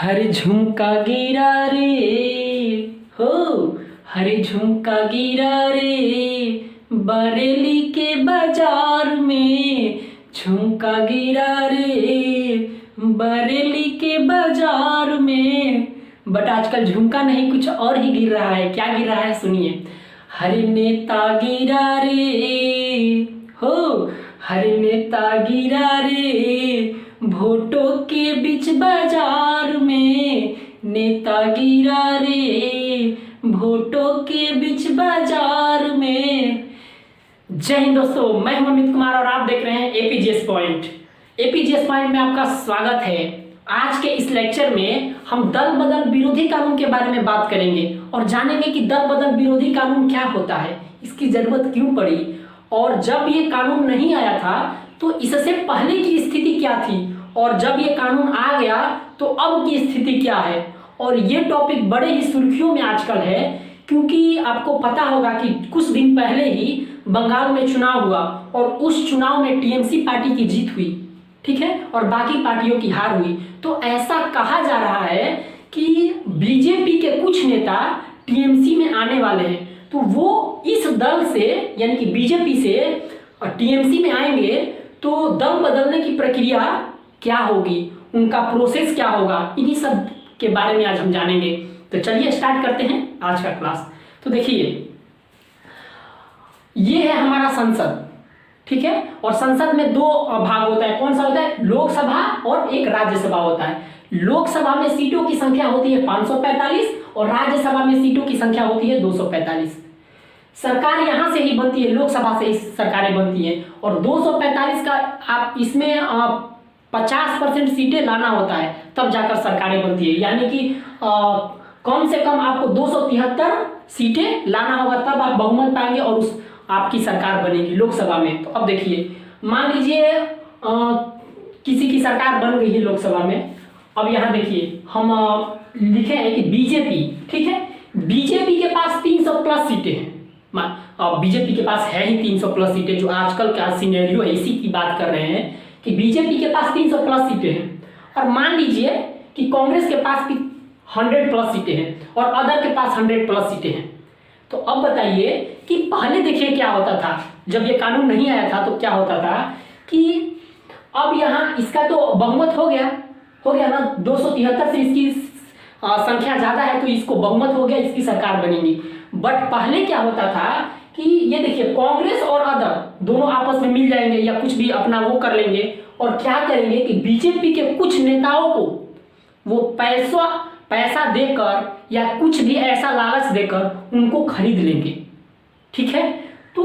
हर झुमका गिरा रे हो, हर झुमका गिरा रे बरेली के बाजार में। झुमका गिरा रे बरेली के बाजार में। बट आजकल झुमका नहीं, कुछ और ही गिर रहा है। क्या गिर रहा है सुनिए। हर नेता गिरा रे हो, हर नेता गिरा रे वोटों के बीच बाजार में। नेता गिरा रे वोटों के बीच बाजार में। जय हिंद दोस्तों, मैं हूं अमित कुमार और आप देख रहे हैं एपीजीएस पॉइंट। एपीजीएस पॉइंट में आपका स्वागत है। आज के इस लेक्चर में हम दल बदल विरोधी कानून के बारे में बात करेंगे और जानेंगे कि दल बदल विरोधी कानून क्या होता है, इसकी जरूरत क्यों पड़ी, और जब ये कानून नहीं आया था तो इससे पहले की स्थिति क्या थी, और जब ये कानून आ गया तो अब की स्थिति क्या है। और ये टॉपिक बड़े ही सुर्खियों में आजकल है, क्योंकि आपको पता होगा कि कुछ दिन पहले ही बंगाल में चुनाव हुआ और उस चुनाव में टीएमसी पार्टी की जीत हुई, ठीक है, और बाकी पार्टियों की हार हुई। तो ऐसा कहा जा रहा है कि बीजेपी के कुछ नेता टीएमसी में आने वाले हैं, तो वो इस दल से यानी कि बीजेपी से टीएमसी में आएंगे तो दल बदलने की प्रक्रिया क्या होगी, उनका प्रोसेस क्या होगा, इन्हीं सब के बारे में आज हम जानेंगे। तो चलिए स्टार्ट करते हैं आज का क्लास। तो देखिए, ये है हमारा संसद, ठीक है, और संसद में दो भाग होता है। कौन सा होता है? लोकसभा और एक राज्यसभा होता है। लोकसभा में सीटों की संख्या होती है 545 और राज्यसभा में सीटों की संख्या होती है 245। सरकार यहां से ही बनती है, लोकसभा से ही सरकारें बनती हैं, और 245 का आप इसमें 50% सीटें लाना होता है, तब जाकर सरकारें बनती है। यानी कि कम से कम आपको 273 सीटें लाना होगा, तब आप बहुमत पाएंगे और उस आपकी सरकार बनेगी लोकसभा में। तो अब देखिए, मान लीजिए किसी की सरकार बन गई है लोकसभा में। अब यहाँ देखिए हम लिखे हैं कि बीजेपी, ठीक है, बीजेपी के पास 300 प्लस सीटें हैं। बीजेपी के पास है ही 300 प्लस सीटें, जो आजकल का सिनेरियो है इसी की बात कर रहे हैं कि बीजेपी के पास 300 प्लस सीटें हैं। और मान लीजिए कि कांग्रेस के पास भी 100 प्लस सीटें हैं और अदर के पास 100 प्लस सीटें हैं। तो अब बताइए कि पहले देखिए क्या होता था, जब ये कानून नहीं आया था तो क्या होता था कि अब यहाँ इसका तो बहुमत हो गया ना, 273 से इसकी संख्या ज्यादा है तो इसको बहुमत हो गया, इसकी सरकार बनेगी। बट पहले क्या होता था कि ये देखिए, कांग्रेस और अदर दोनों आपस में मिल जाएंगे या कुछ भी अपना वो कर लेंगे, और क्या करेंगे कि बीजेपी के कुछ नेताओं को वो पैसा देकर या कुछ भी ऐसा लालच देकर उनको खरीद लेंगे, ठीक है। तो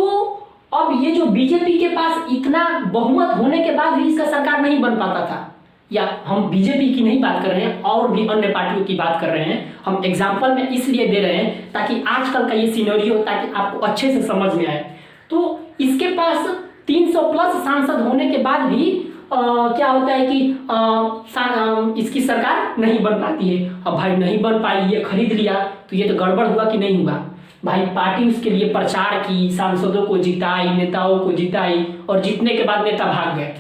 अब ये जो बीजेपी के पास इतना बहुमत होने के बाद भी इसका सरकार नहीं बन पाता था, या हम बीजेपी की नहीं बात कर रहे हैं और भी अन्य पार्टियों की बात कर रहे हैं, हम एग्जाम्पल में इसलिए दे रहे हैं ताकि आजकल का ये सीनरियो ताकि आपको अच्छे से समझ में आए। तो इसके पास 300 प्लस सांसद होने के बाद भी क्या होता है कि इसकी सरकार नहीं बन पाती है। अब भाई नहीं बन पाई, ये खरीद लिया, तो ये तो गड़बड़ हुआ कि नहीं हुआ। भाई पार्टी उसके लिए प्रचार की, सांसदों को जिताई, नेताओं को जिताई, और जीतने के बाद नेता भाग गए,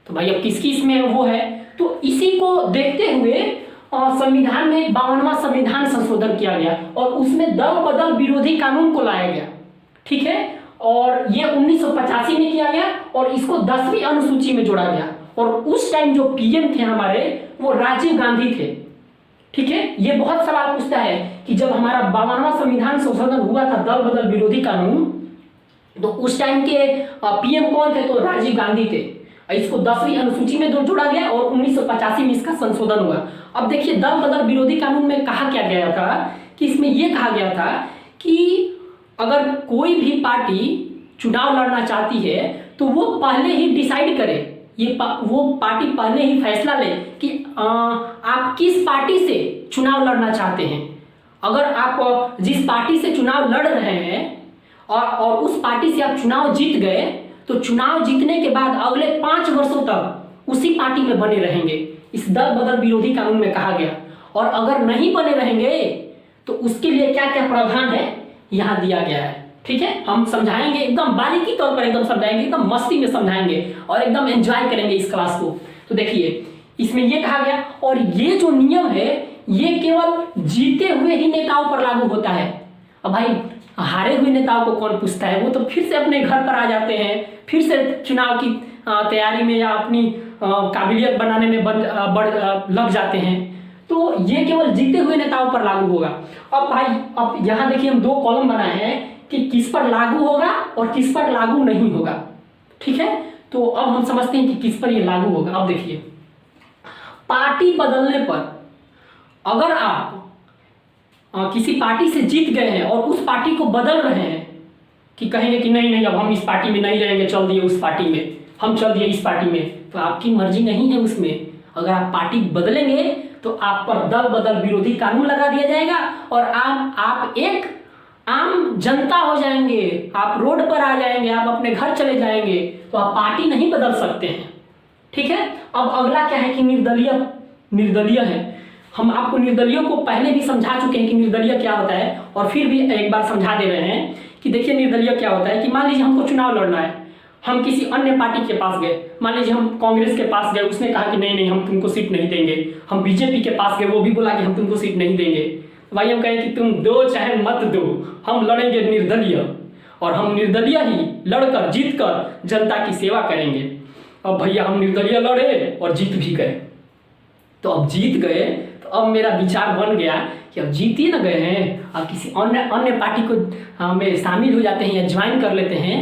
तो भाई अब किसकी इसमें वो है। तो इसी को देखते हुए संविधान में 52वां संविधान संशोधन किया गया और उसमें दल बदल विरोधी कानून को लाया गया, ठीक है, और ये 1985 में किया गया और इसको 10वीं अनुसूची में जोड़ा गया। और उस टाइम जो पीएम थे हमारे, वो राजीव गांधी थे, ठीक है। ये बहुत सवाल पूछता है कि जब हमारा 52वां संविधान संशोधन हुआ था, दल बदल विरोधी कानून, तो उस टाइम के पीएम कौन थे? तो राजीव गांधी थे। इसको 10वीं अनुसूची में जोड़ा गया और 1985 में इसका संशोधन हुआ। अब देखिए, दल बदल विरोधी कानून में कहा क्या गया था कि इसमें यह कहा गया था कि अगर कोई भी पार्टी चुनाव लड़ना चाहती है तो वो पहले ही डिसाइड करे, वो पार्टी पहले ही फैसला ले कि आप किस पार्टी से चुनाव लड़ना चाहते हैं। अगर आप जिस पार्टी से चुनाव लड़ रहे हैं और उस पार्टी से आप चुनाव जीत गए, तो चुनाव जीतने के बाद अगले 5 वर्षों तक उसी पार्टी में बने रहेंगे, इस दल बदल विरोधी कानून में कहा गया। और अगर नहीं बने रहेंगे तो उसके लिए क्या क्या प्रावधान है यहाँ दिया गया है, ठीक है। हम समझाएंगे एकदम बारीकी तौर पर, एकदम समझाएंगे, एकदम मस्ती में समझाएंगे और एकदम एंजॉय करेंगे इस क्लास को। तो देखिए, इसमें ये कहा गया। और ये जो नियम है ये केवल जीते हुए ही नेताओं पर लागू होता है। अब भाई हारे हुए नेताओं को कौन पूछता है, वो तो फिर से अपने घर पर आ जाते हैं, फिर से चुनाव की तैयारी में या अपनी काबिलियत बनाने में लग जाते हैं। तो ये केवल जीते हुए नेताओं पर लागू होगा। अब भाई अब यहाँ देखिए हम 2 कॉलम बनाए हैं कि किस पर लागू होगा और किस पर लागू नहीं होगा। ठीक है, तो अब हम समझते हैं कि किस पर ये लागू होगा। अब देखिए, पार्टी बदलने पर अगर आप किसी पार्टी से जीत गए हैं और उस पार्टी को बदल रहे हैं कि कहेंगे कि नहीं अब हम इस पार्टी में नहीं रहेंगे, चल दिए उस पार्टी में, हम चल दिए इस पार्टी में, तो आपकी मर्जी नहीं है उसमें। अगर आप पार्टी बदलेंगे तो आप पर दल बदल विरोधी कानून लगा दिया जाएगा और आप एक आम जनता हो जाएंगे, आप रोड पर आ जाएंगे, आप अपने घर चले जाएंगे, तो आप पार्टी नहीं बदल सकते हैं। ठीक है, अब अगला क्या है कि निर्दलीय है। हम आपको निर्दलीय को पहले भी समझा चुके हैं कि निर्दलीय क्या होता है, और फिर भी एक बार समझा दे रहे हैं कि देखिए निर्दलीय क्या होता है। कि मान लीजिए हमको चुनाव लड़ना है, हम किसी अन्य पार्टी के पास गए, मान लीजिए हम कांग्रेस के पास गए, उसने कहा कि नहीं हम तुमको सीट नहीं देंगे। हम बीजेपी के पास गए, वो भी बोला कि हम तुमको सीट नहीं देंगे। भाई हम कहें कि तुम दो चाहे मत दो, हम लड़ेंगे निर्दलीय, और हम निर्दलीय ही लड़कर जीत कर जनता की सेवा करेंगे। अब भैया हम निर्दलीय लड़े और जीत भी गए, तो अब जीत गए तो अब मेरा विचार बन गया कि अब जीत ही ना गए हैं, अब किसी अन्य पार्टी को में शामिल हो जाते हैं या ज्वाइन कर लेते हैं।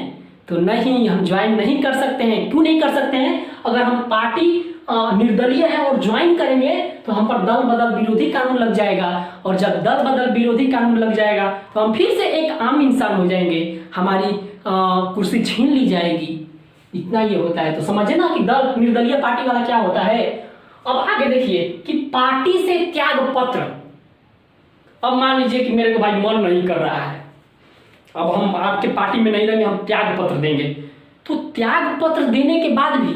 तो नहीं, हम ज्वाइन नहीं कर सकते हैं। क्यों नहीं कर सकते हैं? अगर हम पार्टी निर्दलीय है और ज्वाइन करेंगे तो हम पर दल बदल विरोधी कानून लग जाएगा, और जब दल बदल विरोधी कानून लग जाएगा तो हम फिर से एक आम इंसान हो जाएंगे, हमारी कुर्सी छीन ली जाएगी। इतना ये होता है। तो समझे ना कि दल निर्दलीय पार्टी वाला क्या होता है। अब आगे देखिए कि पार्टी से त्याग पत्र। अब मान लीजिए कि मेरे को भाई मन नहीं कर रहा है, अब हम आपके पार्टी में नहीं रहेंगे, हम त्याग पत्र देंगे। तो त्याग पत्र देने के बाद भी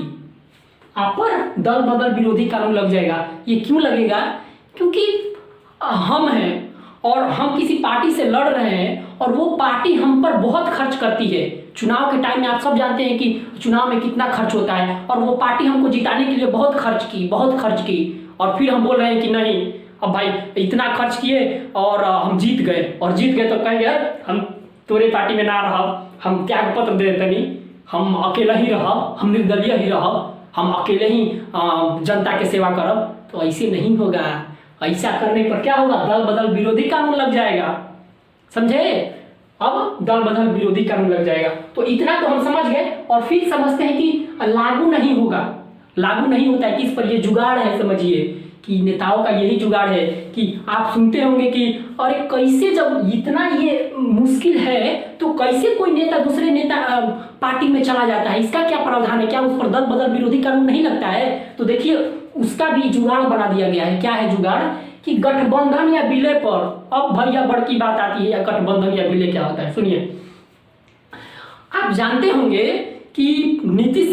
आप पर दल बदल विरोधी कानून लग जाएगा। ये क्यों लगेगा? क्योंकि हम हैं और हम किसी पार्टी से लड़ रहे हैं और वो पार्टी हम पर बहुत खर्च करती है। चुनाव के टाइम में आप सब जानते हैं कि चुनाव में कितना खर्च होता है, और वो पार्टी हमको जिताने के लिए बहुत खर्च की, और फिर हम बोल रहे हैं कि नहीं अब भाई इतना खर्च किए और हम जीत गए तो कहेंगे हम तोरे पार्टी में ना रह, हम त्याग पत्र दे देते नहीं, हम अकेला ही रह, हम निर्दलीय ही रह, हम अकेले ही जनता के सेवा करब। तो ऐसे नहीं होगा। ऐसा करने पर क्या होगा? दल बदल विरोधी कानून लग जाएगा। समझे? अब दल बदल विरोधी कानून लग जाएगा। तो इतना तो हम समझ गए, और फिर समझते हैं कि लागू नहीं होगा। लागू नहीं होता है किस पर? ये जुगाड़ है। समझिए कि नेताओं का यही जुगाड़ है कि आप सुनते होंगे कि अरे कैसे, जब इतना ये मुश्किल है तो कैसे कोई नेता दूसरे नेता पार्टी में चला जाता है, इसका क्या प्रावधान है, क्या उस पर दल बदल विरोधी कानून नहीं लगता है? तो देखिए उसका भी जुगाड़ बना दिया गया है। क्या है जुगाड़? कि गठबंधन या विलय पर। अब भैया बड़की बात आती है, या गठबंधन या विलय क्या होता है, सुनिए। आप जानते होंगे कि नीतीश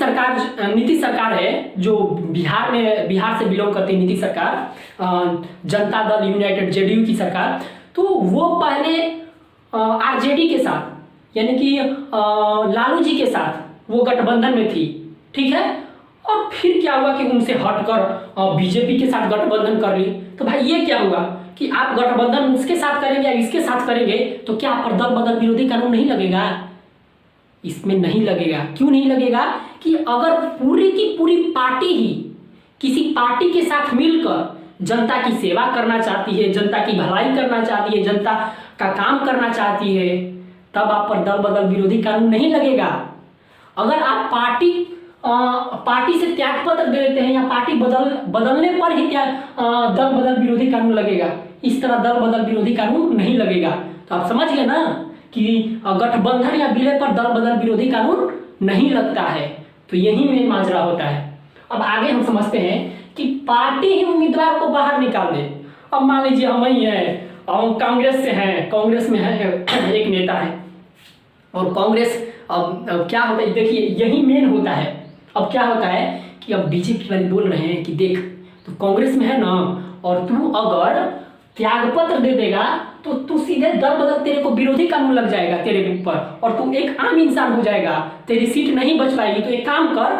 सरकार है जो बिहार से बिलोंग करती है। नीतीश सरकार जनता दल यूनाइटेड जेडीयू की सरकार, तो वो पहले आरजेडी के साथ यानी कि लालू जी के साथ वो गठबंधन में थी। ठीक है, और फिर क्या हुआ कि उनसे हटकर बीजेपी के साथ गठबंधन कर ली। तो भाई ये क्या हुआ कि आप गठबंधन उसके साथ करेंगे या इसके साथ करेंगे तो क्या आप पर दल बदल विरोधी कानून नहीं लगेगा? इसमें नहीं लगेगा। क्यों नहीं लगेगा? कि अगर पूरी की पूरी पार्टी ही किसी पार्टी के साथ मिलकर जनता की सेवा करना चाहती है, जनता की भलाई करना चाहती है, जनता का काम करना चाहती है, तब आप पर दल बदल विरोधी कानून नहीं लगेगा। अगर आप पार्टी से त्याग पत्र दे देते हैं या पार्टी बदलने पर ही दल बदल विरोधी कानून लगेगा, इस तरह दल बदल विरोधी कानून नहीं लगेगा। तो आप समझ गए ना कि गठबंधन या विलय पर दल बदल विरोधी कानून नहीं लगता है। तो यही में माजरा होता है। अब आगे हम समझते हैं कि पार्टी ही उम्मीदवार को बाहर निकाल दे। अब मान लीजिए हम ही हैं, हम कांग्रेस से हैं, कांग्रेस में है एक नेता है, और कांग्रेस अब क्या होता है देखिए, यही मेन होता है। अब क्या होता है कि अब बीजेपी वाले बोल रहे हैं कि देख तू कांग्रेस में है ना, और तू अगर त्यागपत्र दे देगा तो तू सीधे दल बदल, तेरे को विरोधी कानून लग जाएगा तेरे ऊपर, और तू एक आम इंसान हो जाएगा, तेरी सीट नहीं बच पाएगी। तो एक काम कर,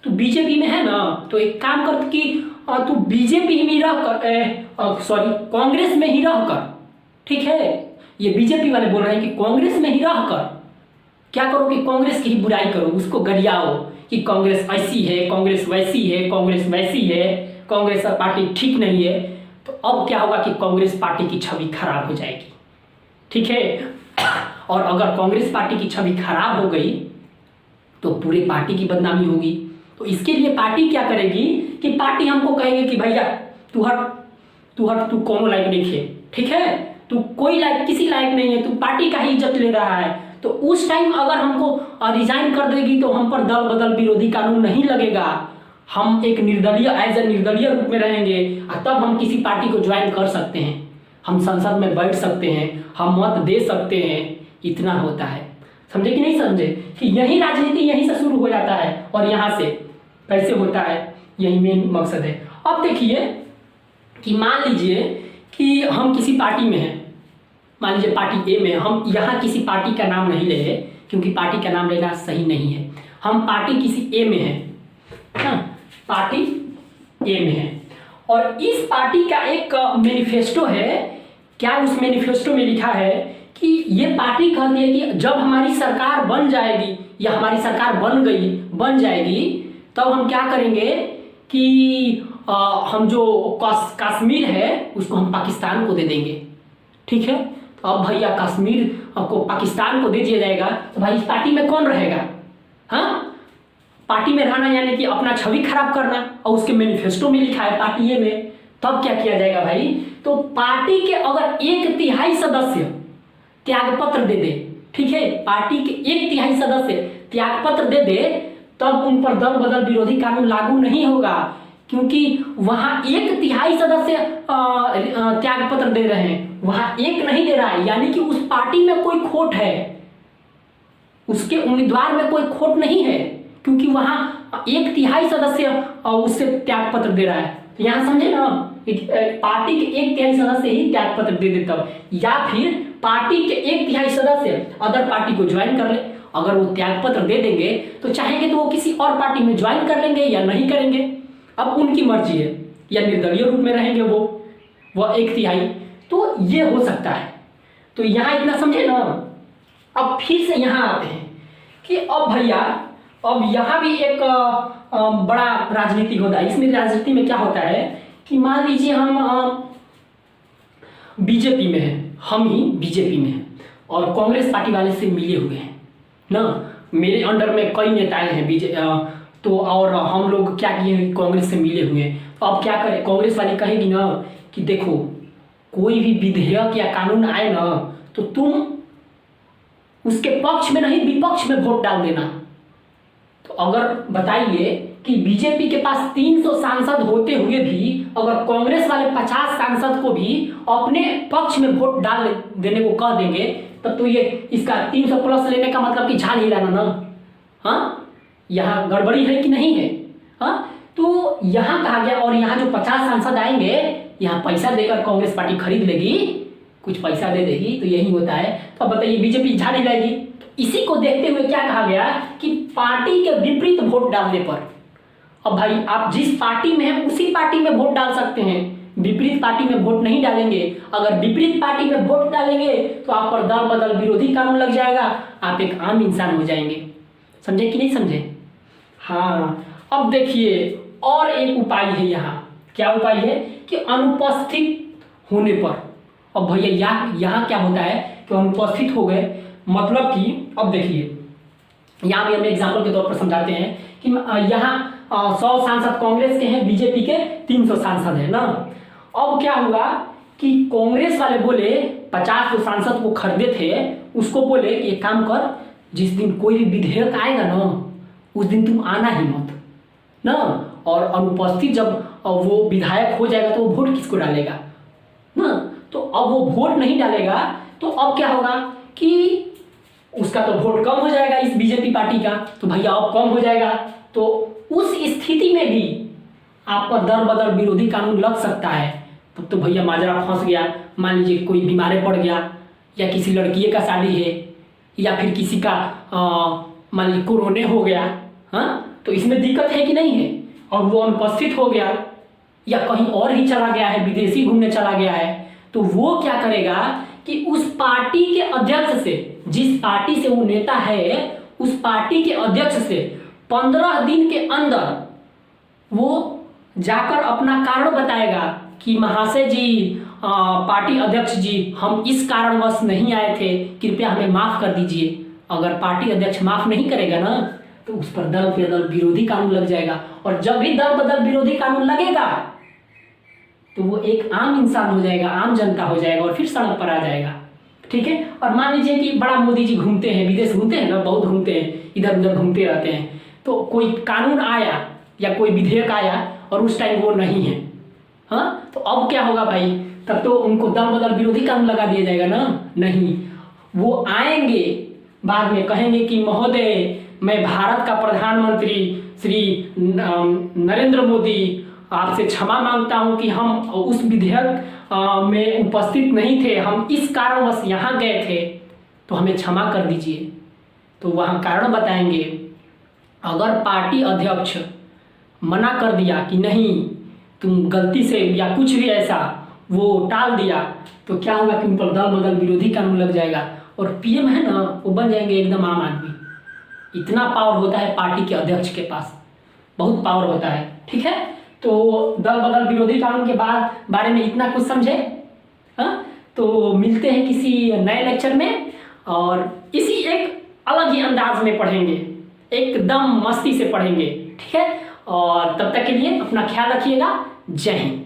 तू बीजेपी में है ना, तो एक काम कर कि तू बीजेपी में रह कर, सॉरी कांग्रेस में ही रह कर, ठीक है। ये बीजेपी वाले बोल रहे हैं कि कांग्रेस में ही रह कर क्या करो कि कांग्रेस की ही बुराई करो, उसको गरियाओ कि कांग्रेस ऐसी है, कांग्रेस वैसी है, कांग्रेस वैसी है, कांग्रेस पार्टी ठीक नहीं है। तो अब क्या होगा कि कांग्रेस पार्टी की छवि खराब हो जाएगी, ठीक है। और अगर कांग्रेस पार्टी की छवि खराब हो गई तो पूरे पार्टी की बदनामी होगी। तो इसके लिए पार्टी क्या करेगी कि पार्टी हमको कहेगी कि भैया तू हट, तू कोनो लायक नहीं है, ठीक है, तू कोई लायक किसी लायक नहीं है, तू पार्टी का ही इज्जत ले रहा है। तो उस टाइम अगर हमको रिजाइन कर देगी तो हम पर दल बदल विरोधी कानून नहीं लगेगा, हम एक निर्दलीय एज ए निर्दलीय रूप में रहेंगे और तब हम किसी पार्टी को ज्वाइन कर सकते हैं, हम संसद में बैठ सकते हैं, हम मत दे सकते हैं। इतना होता है, समझे कि नहीं समझे कि यही राजनीति यहीं से शुरू हो जाता है और यहाँ से कैसे होता है, यही मेन मकसद है। अब देखिए कि मान लीजिए कि हम किसी पार्टी में हैं, मान लीजिए पार्टी ए में, हम यहाँ किसी पार्टी का नाम नहीं ले रहे क्योंकि पार्टी का नाम लेना सही नहीं है। हम पार्टी किसी ए में हैं, हाँ, पार्टी ए में है और इस पार्टी का एक मैनिफेस्टो है। क्या उस मैनिफेस्टो में लिखा है कि ये पार्टी कहती है कि जब हमारी सरकार बन जाएगी या हमारी सरकार बन जाएगी तब हम क्या करेंगे कि हम जो कश्मीर है उसको हम पाकिस्तान को दे देंगे, ठीक है। तो अब भैया कश्मीर को पाकिस्तान को दे दिया जाएगा तो भाई इस पार्टी में कौन रहेगा? हाँ, पार्टी में रहना यानी कि अपना छवि खराब करना, और उसके मैनिफेस्टो में लिखा है पार्टी ए में। तब क्या किया जाएगा भाई? तो पार्टी के अगर 1/3 सदस्य त्यागपत्र दे दे, ठीक है, पार्टी के 1/3 सदस्य त्यागपत्र दे दे तब उन पर दल बदल विरोधी कानून लागू नहीं होगा, क्योंकि वहां 1/3 सदस्य त्यागपत्र दे रहे हैं, वहां एक नहीं दे रहा है, यानी कि उस पार्टी में कोई खोट है, उसके उम्मीदवार में कोई खोट नहीं है, क्योंकि वहां 1/3 सदस्य उससे त्यागपत्र दे रहा है। तो यहां समझे ना, पार्टी के 1/3 सदस्य ही त्यागपत्र दे दे तब, या फिर पार्टी के 1/3 सदस्य अदर पार्टी को ज्वाइन कर ले। अगर वो त्यागपत्र दे देंगे तो चाहेंगे तो वो किसी और पार्टी में ज्वाइन कर लेंगे या नहीं करेंगे, अब उनकी मर्जी है, या निर्दलीय रूप में रहेंगे वो 1/3। तो ये हो सकता है। तो यहाँ इतना समझे ना। अब फिर से यहाँ आते हैं कि अब भैया अब यहाँ भी एक बड़ा राजनीति होता है। इसमें राजनीति में क्या होता है कि मान लीजिए हम बीजेपी में हैं, हम ही बीजेपी में हैं और कांग्रेस पार्टी वाले से मिले हुए हैं ना, मेरे अंडर में कई नेताएं हैं तो और हम लोग क्या किए, कांग्रेस से मिले हुए हैं। तो अब क्या करें, कांग्रेस वाली कहेगी ना कि देखो कोई भी विधेयक या कानून आए ना तो तुम उसके पक्ष में नहीं विपक्ष में वोट डाल देना। तो अगर बताइए कि बीजेपी के पास 300 सांसद होते हुए भी अगर कांग्रेस वाले 50 सांसद को भी अपने पक्ष में वोट डाल देने को कह देंगे तब तो ये इसका 300 प्लस लेने का मतलब कि झाल हिलाना ना। हाँ, यहाँ गड़बड़ी है कि नहीं है? हाँ, तो यहाँ कहा गया और यहाँ जो 50 सांसद आएंगे यहाँ पैसा देकर कांग्रेस पार्टी खरीद लेगी, कुछ पैसा दे देगी, तो यही होता है। तो अब बताइए बीजेपी झाल हिलाएगी। तो इसी को देखते हुए क्या कहा गया कि पार्टी के विपरीत वोट डालने पर, अब भाई आप जिस पार्टी में हैं उसी पार्टी में वोट डाल सकते हैं, विपरीत पार्टी में वोट नहीं डालेंगे। अगर विपरीत पार्टी में वोट डालेंगे तो आप पर दल बदल विरोधी कानून लग जाएगा, आप एक आम इंसान हो जाएंगे। समझे कि नहीं समझे? हाँ, अब देखिए और एक उपाय है यहाँ। क्या उपाय है कि अनुपस्थित होने पर, अब भैया यहाँ क्या होता है कि अनुपस्थित हो गए मतलब कि अब देखिए यहाँ भी हम एग्जाम्पल के तौर पर समझाते हैं कि यहाँ 100 सांसद कांग्रेस के हैं, बीजेपी के 300 सांसद हैं ना। अब क्या हुआ कि कांग्रेस वाले बोले 50 जो सांसद को खरीदे थे उसको बोले कि एक काम कर, जिस दिन कोई भी विधेयक आएगा ना उस दिन तुम आना ही मत ना, और अनुपस्थित जब वो विधायक हो जाएगा तो वो वोट किसको डालेगा ना। तो अब वो वोट नहीं डालेगा तो अब क्या होगा कि उसका तो वोट कम हो जाएगा इस बीजेपी पार्टी का, तो भैया अब कम हो जाएगा। तो उस स्थिति में भी आप पर दल बदल विरोधी कानून लग सकता है। तब तो भैया माजरा फंस गया। मान लीजिए कोई बीमार पड़ गया या किसी लड़की का शादी है या फिर किसी का मान लीजिए कोरोना हो गया, हाँ, तो इसमें दिक्कत है कि नहीं है, और वो अनुपस्थित हो गया या कहीं और ही चला गया है, विदेशी घूमने चला गया है, तो वो क्या करेगा कि उस पार्टी के अध्यक्ष से, जिस पार्टी से वो नेता है उस पार्टी के अध्यक्ष से 15 दिन के अंदर वो जाकर अपना कारण बताएगा कि महाशय जी, पार्टी अध्यक्ष जी, हम इस कारणवश नहीं आए थे, कृपया हमें माफ कर दीजिए। अगर पार्टी अध्यक्ष माफ नहीं करेगा ना तो उस पर दल बदल विरोधी कानून लग जाएगा, और जब भी दल बदल विरोधी कानून लगेगा तो वो एक आम इंसान हो जाएगा, आम जनता हो जाएगा और फिर सड़क पर आ जाएगा। ठीक है। और मान लीजिए कि बड़ा मोदी जी घूमते हैं, विदेश घूमते हैं ना, बहुत घूमते हैं, इधर उधर घूमते रहते हैं, तो कोई कानून आया या कोई विधेयक आया और उस टाइम वो नहीं है, हाँ, तो अब क्या होगा भाई, तब तो उनको दल बदल विरोधी कानून लगा दिया जाएगा ना? नहीं, वो आएंगे बाद में कहेंगे कि महोदय, मैं भारत का प्रधानमंत्री श्री नरेंद्र मोदी आपसे क्षमा मांगता हूं कि हम उस विधेयक में उपस्थित नहीं थे, हम इस कारणवश यहाँ गए थे, तो हमें क्षमा कर दीजिए। तो वहाँ कारण बताएंगे। अगर पार्टी अध्यक्ष मना कर दिया कि नहीं, तुम गलती से या कुछ भी ऐसा वो टाल दिया, तो क्या होगा कि उन पर दल बदल विरोधी कानून लग जाएगा, और पीएम है ना, वो बन जाएंगे एकदम आम आदमी। इतना पावर होता है पार्टी के अध्यक्ष के पास, बहुत पावर होता है। ठीक है। तो दल बदल विरोधी कानून के बारे में इतना कुछ समझे। हाँ, तो मिलते हैं किसी नए लेक्चर में, और इसी एक अलग ही अंदाज में पढ़ेंगे, एकदम मस्ती से पढ़ेंगे। ठीक है। और तब तक के लिए अपना ख्याल रखिएगा। जय हिंद।